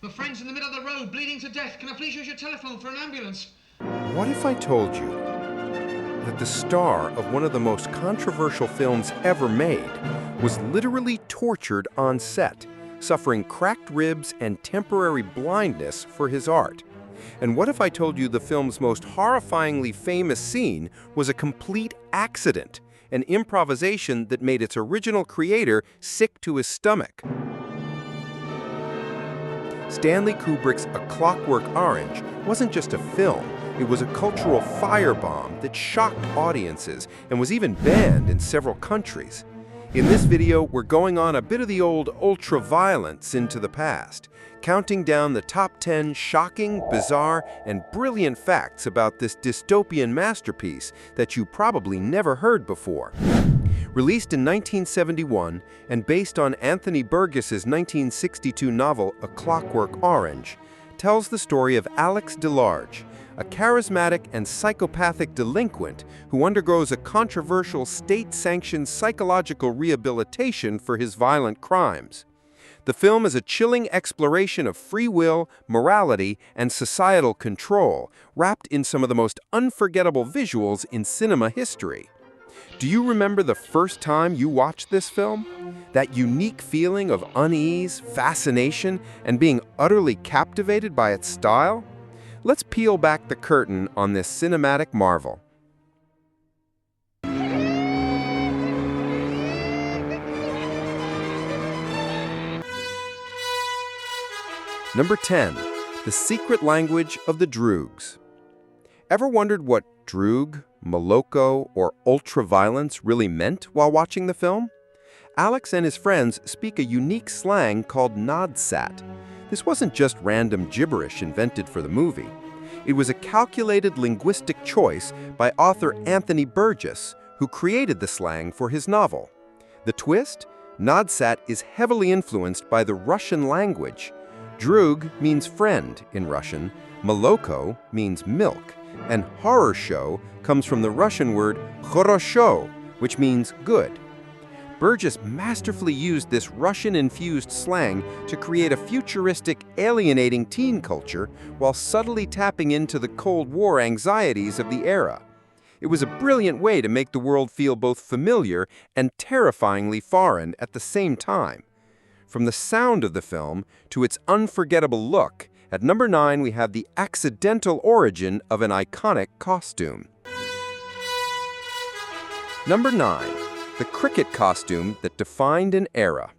My friend's in the middle of the road, bleeding to death. Can I please use your telephone for an ambulance? What if I told you that the star of one of the most controversial films ever made was literally tortured on set, suffering cracked ribs and temporary blindness for his art? And what if I told you the film's most horrifyingly famous scene was a complete accident, an improvisation that made its original creator sick to his stomach? Stanley Kubrick's A Clockwork Orange wasn't just a film, it was a cultural firebomb that shocked audiences and was even banned in several countries. In this video, we're going on a bit of the old ultra-violence into the past, counting down the top 10 shocking, bizarre, and brilliant facts about this dystopian masterpiece that you probably never heard before. Released in 1971 and based on Anthony Burgess's 1962 novel A Clockwork Orange, tells the story of Alex DeLarge, a charismatic and psychopathic delinquent who undergoes a controversial state-sanctioned psychological rehabilitation for his violent crimes. The film is a chilling exploration of free will, morality, and societal control, wrapped in some of the most unforgettable visuals in cinema history. Do you remember the first time you watched this film? That unique feeling of unease, fascination, and being utterly captivated by its style? Let's peel back the curtain on this cinematic marvel. Number 10. The Secret Language of the Droogs. Ever wondered what droog, moloko, or ultraviolence really meant while watching the film? Alex and his friends speak a unique slang called nodsat. This wasn't just random gibberish invented for the movie. It was a calculated linguistic choice by author Anthony Burgess, who created the slang for his novel. The twist? Nodsat is heavily influenced by the Russian language. Droog means friend in Russian, moloko means milk, and horrorshow comes from the Russian word horrorshow, which means good. Burgess masterfully used this Russian-infused slang to create a futuristic, alienating teen culture while subtly tapping into the Cold War anxieties of the era. It was a brilliant way to make the world feel both familiar and terrifyingly foreign at the same time. From the sound of the film to its unforgettable look, at number 9 we have the accidental origin of an iconic costume. Number 9. The cricket costume that defined an era.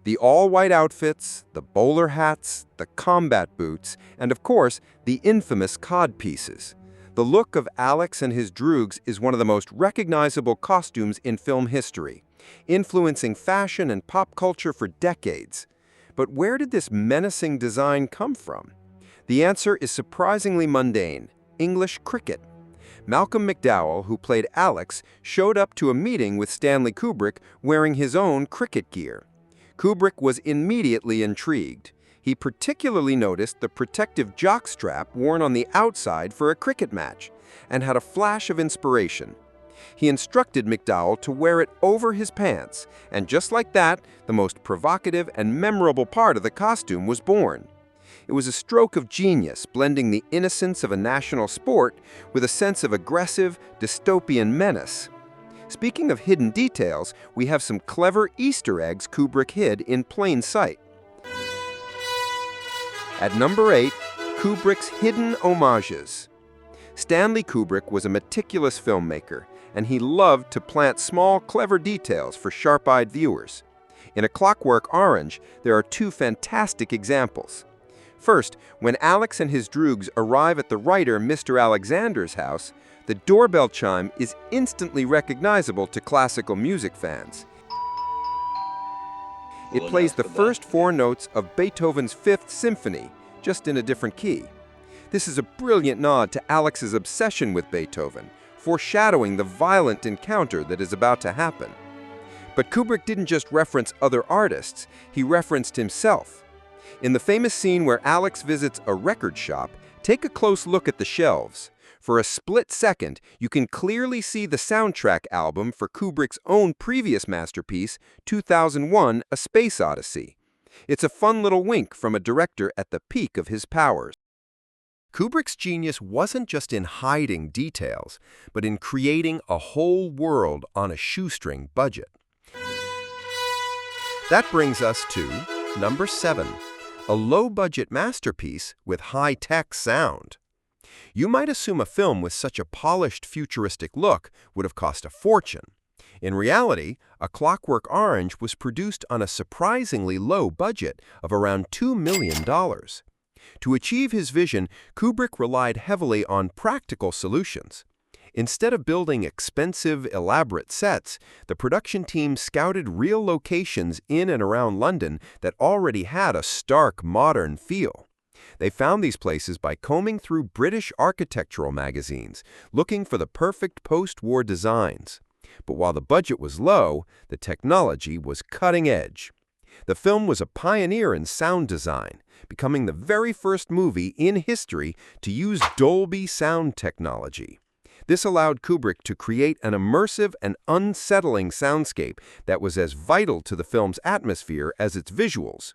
The all-white outfits, the bowler hats, the combat boots, and of course, the infamous codpieces. The look of Alex and his Droogs is one of the most recognizable costumes in film history, influencing fashion and pop culture for decades. But where did this menacing design come from? The answer is surprisingly mundane: English cricket. Malcolm McDowell, who played Alex, showed up to a meeting with Stanley Kubrick wearing his own cricket gear. Kubrick was immediately intrigued. He particularly noticed the protective jockstrap worn on the outside for a cricket match, and had a flash of inspiration. He instructed McDowell to wear it over his pants, and just like that, the most provocative and memorable part of the costume was born. It was a stroke of genius, blending the innocence of a national sport with a sense of aggressive, dystopian menace. Speaking of hidden details, we have some clever Easter eggs Kubrick hid in plain sight. At number 8, Kubrick's hidden homages. Stanley Kubrick was a meticulous filmmaker, and he loved to plant small, clever details for sharp-eyed viewers. In A Clockwork Orange, there are two fantastic examples. First, when Alex and his Droogs arrive at the writer Mr. Alexander's house, the doorbell chime is instantly recognizable to classical music fans. It plays the first 4 notes of Beethoven's Fifth Symphony, just in a different key. This is a brilliant nod to Alex's obsession with Beethoven, foreshadowing the violent encounter that is about to happen. But Kubrick didn't just reference other artists, he referenced himself. In the famous scene where Alex visits a record shop, take a close look at the shelves. For a split second, you can clearly see the soundtrack album for Kubrick's own previous masterpiece, 2001: A Space Odyssey. It's a fun little wink from a director at the peak of his powers. Kubrick's genius wasn't just in hiding details, but in creating a whole world on a shoestring budget. That brings us to number 7, a low-budget masterpiece with high-tech sound. You might assume a film with such a polished, futuristic look would have cost a fortune. In reality, A Clockwork Orange was produced on a surprisingly low budget of around $2 million. To achieve his vision, Kubrick relied heavily on practical solutions. Instead of building expensive, elaborate sets, the production team scouted real locations in and around London that already had a stark, modern feel. They found these places by combing through British architectural magazines, looking for the perfect post-war designs. But while the budget was low, the technology was cutting edge. The film was a pioneer in sound design, becoming the very first movie in history to use Dolby sound technology. This allowed Kubrick to create an immersive and unsettling soundscape that was as vital to the film's atmosphere as its visuals.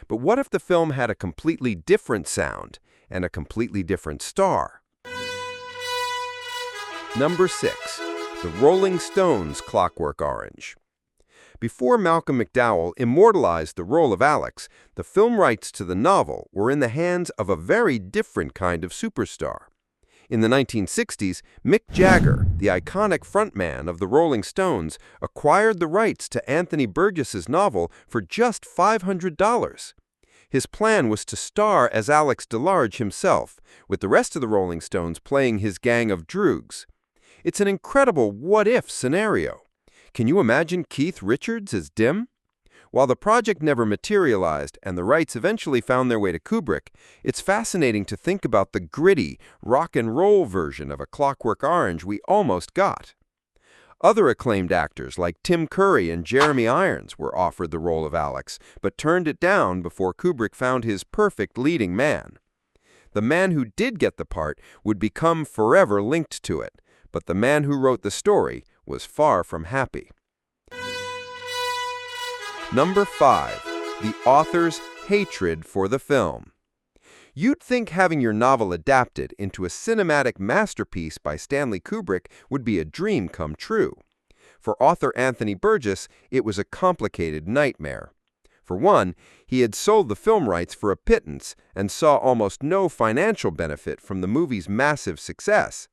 But what if the film had a completely different sound and a completely different star? Number 6. The Rolling Stones' Clockwork Orange. Before Malcolm McDowell immortalized the role of Alex, the film rights to the novel were in the hands of a very different kind of superstar. In the 1960s, Mick Jagger, the iconic frontman of the Rolling Stones, acquired the rights to Anthony Burgess's novel for just $500. His plan was to star as Alex DeLarge himself, with the rest of the Rolling Stones playing his gang of Droogs. It's an incredible what-if scenario. Can you imagine Keith Richards as Dim? While the project never materialized and the rights eventually found their way to Kubrick, it's fascinating to think about the gritty, rock-and-roll version of A Clockwork Orange we almost got. Other acclaimed actors like Tim Curry and Jeremy Irons were offered the role of Alex, but turned it down before Kubrick found his perfect leading man. The man who did get the part would become forever linked to it, but the man who wrote the story was far from happy. Number 5. The author's hatred for the film. You'd think having your novel adapted into a cinematic masterpiece by Stanley Kubrick would be a dream come true. For author Anthony Burgess, it was a complicated nightmare. For one, he had sold the film rights for a pittance and saw almost no financial benefit from the movie's massive success.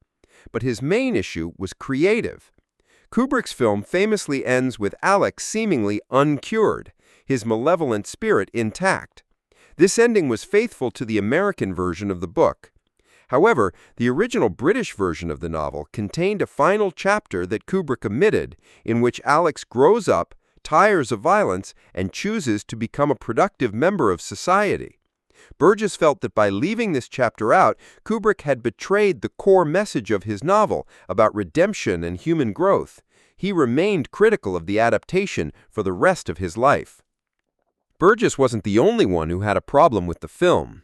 But his main issue was creative. Kubrick's film famously ends with Alex seemingly uncured, his malevolent spirit intact. This ending was faithful to the American version of the book. However, the original British version of the novel contained a final chapter that Kubrick omitted, in which Alex grows up, tires of violence, and chooses to become a productive member of society. Burgess felt that by leaving this chapter out, Kubrick had betrayed the core message of his novel about redemption and human growth. He remained critical of the adaptation for the rest of his life. Burgess wasn't the only one who had a problem with the film.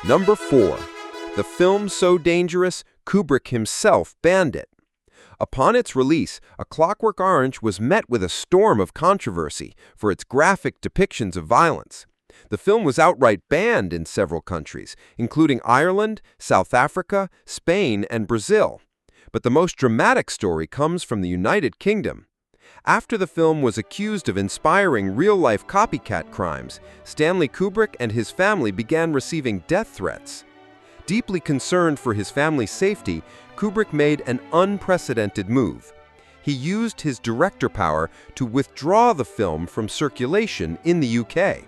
Number 4. The film so dangerous, Kubrick himself banned it. Upon its release, A Clockwork Orange was met with a storm of controversy for its graphic depictions of violence. The film was outright banned in several countries, including Ireland, South Africa, Spain, and Brazil. But the most dramatic story comes from the United Kingdom. After the film was accused of inspiring real-life copycat crimes, Stanley Kubrick and his family began receiving death threats. Deeply concerned for his family's safety, Kubrick made an unprecedented move. He used his director power to withdraw the film from circulation in the UK.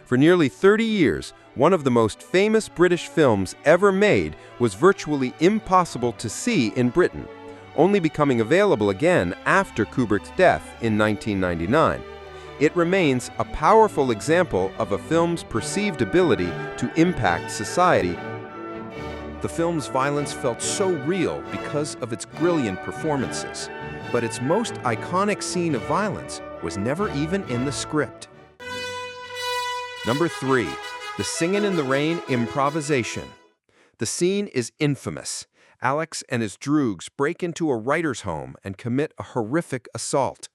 For nearly 30 years, one of the most famous British films ever made was virtually impossible to see in Britain, only becoming available again after Kubrick's death in 1999. It remains a powerful example of a film's perceived ability to impact society. The film's violence felt so real because of its brilliant performances, but its most iconic scene of violence was never even in the script. Number 3. The Singin' in the Rain Improvisation. The scene is infamous. Alex and his Droogs break into a writer's home and commit a horrific assault.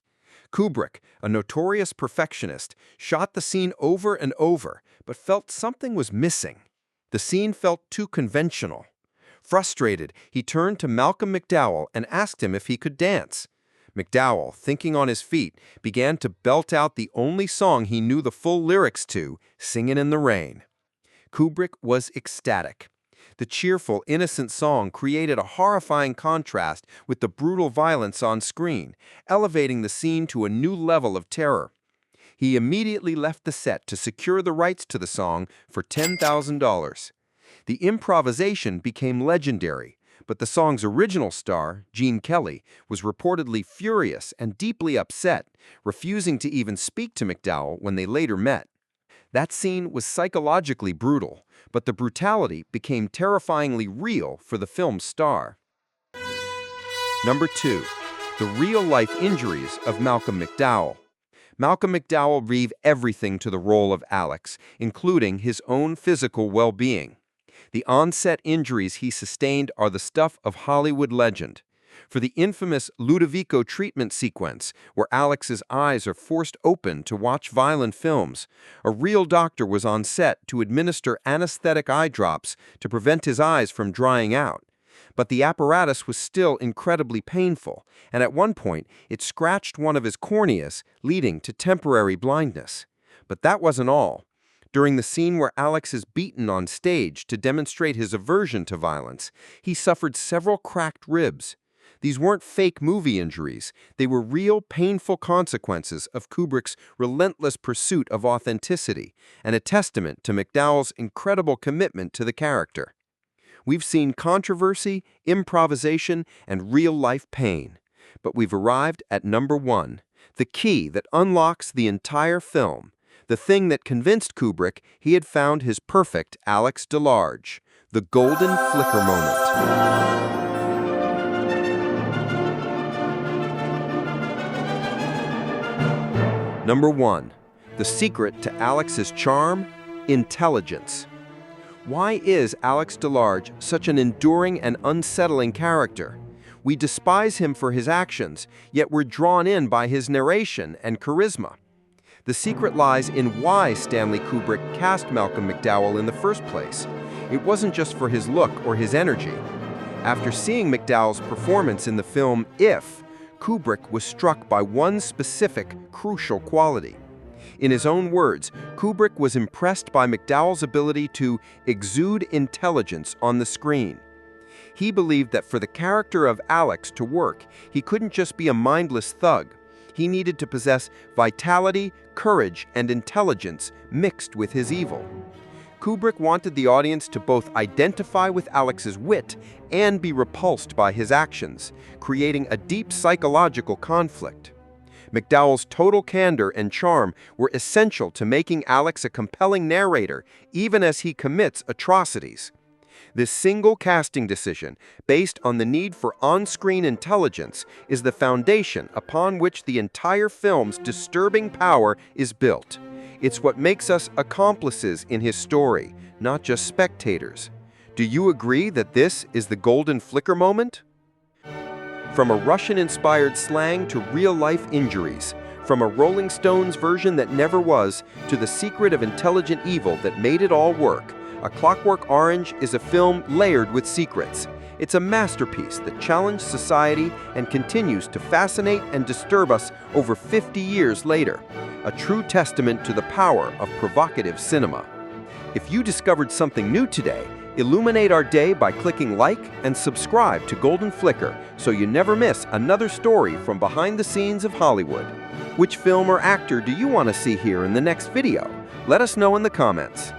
Kubrick, a notorious perfectionist, shot the scene over and over, but felt something was missing. The scene felt too conventional. Frustrated, he turned to Malcolm McDowell and asked him if he could dance. McDowell, thinking on his feet, began to belt out the only song he knew the full lyrics to, Singin' in the Rain. Kubrick was ecstatic. The cheerful, innocent song created a horrifying contrast with the brutal violence on screen, elevating the scene to a new level of terror. He immediately left the set to secure the rights to the song for $10,000. The improvisation became legendary, but the song's original star, Gene Kelly, was reportedly furious and deeply upset, refusing to even speak to McDowell when they later met. That scene was psychologically brutal, but the brutality became terrifyingly real for the film's star. Number 2. The real-life injuries of Malcolm McDowell. Malcolm McDowell gave everything to the role of Alex, including his own physical well-being. The on-set injuries he sustained are the stuff of Hollywood legend. For the infamous Ludovico treatment sequence, where Alex's eyes are forced open to watch violent films, a real doctor was on set to administer anesthetic eye drops to prevent his eyes from drying out. But the apparatus was still incredibly painful, and at one point it scratched one of his corneas, leading to temporary blindness. But that wasn't all. During the scene where Alex is beaten on stage to demonstrate his aversion to violence, he suffered several cracked ribs. These weren't fake movie injuries. They were real, painful consequences of Kubrick's relentless pursuit of authenticity, and a testament to McDowell's incredible commitment to the character. We've seen controversy, improvisation, and real-life pain. But we've arrived at number 1, the key that unlocks the entire film, the thing that convinced Kubrick he had found his perfect Alex DeLarge, the golden flicker moment. Number 1. The secret to Alex's charm? Intelligence. Why is Alex DeLarge such an enduring and unsettling character? We despise him for his actions, yet we're drawn in by his narration and charisma. The secret lies in why Stanley Kubrick cast Malcolm McDowell in the first place. It wasn't just for his look or his energy. After seeing McDowell's performance in the film If, Kubrick was struck by one specific, crucial quality. In his own words, Kubrick was impressed by McDowell's ability to exude intelligence on the screen. He believed that for the character of Alex to work, he couldn't just be a mindless thug. He needed to possess vitality, courage, and intelligence mixed with his evil. Kubrick wanted the audience to both identify with Alex's wit and be repulsed by his actions, creating a deep psychological conflict. McDowell's total candor and charm were essential to making Alex a compelling narrator, even as he commits atrocities. This single casting decision, based on the need for on-screen intelligence, is the foundation upon which the entire film's disturbing power is built. It's what makes us accomplices in his story, not just spectators. Do you agree that this is the golden flicker moment? From a Russian-inspired slang to real-life injuries, from a Rolling Stones version that never was to the secret of intelligent evil that made it all work, A Clockwork Orange is a film layered with secrets. It's a masterpiece that challenged society and continues to fascinate and disturb us over 50 years later, a true testament to the power of provocative cinema. If you discovered something new today, illuminate our day by clicking like and subscribe to Golden Flicker so you never miss another story from behind the scenes of Hollywood. Which film or actor do you want to see here in the next video? Let us know in the comments.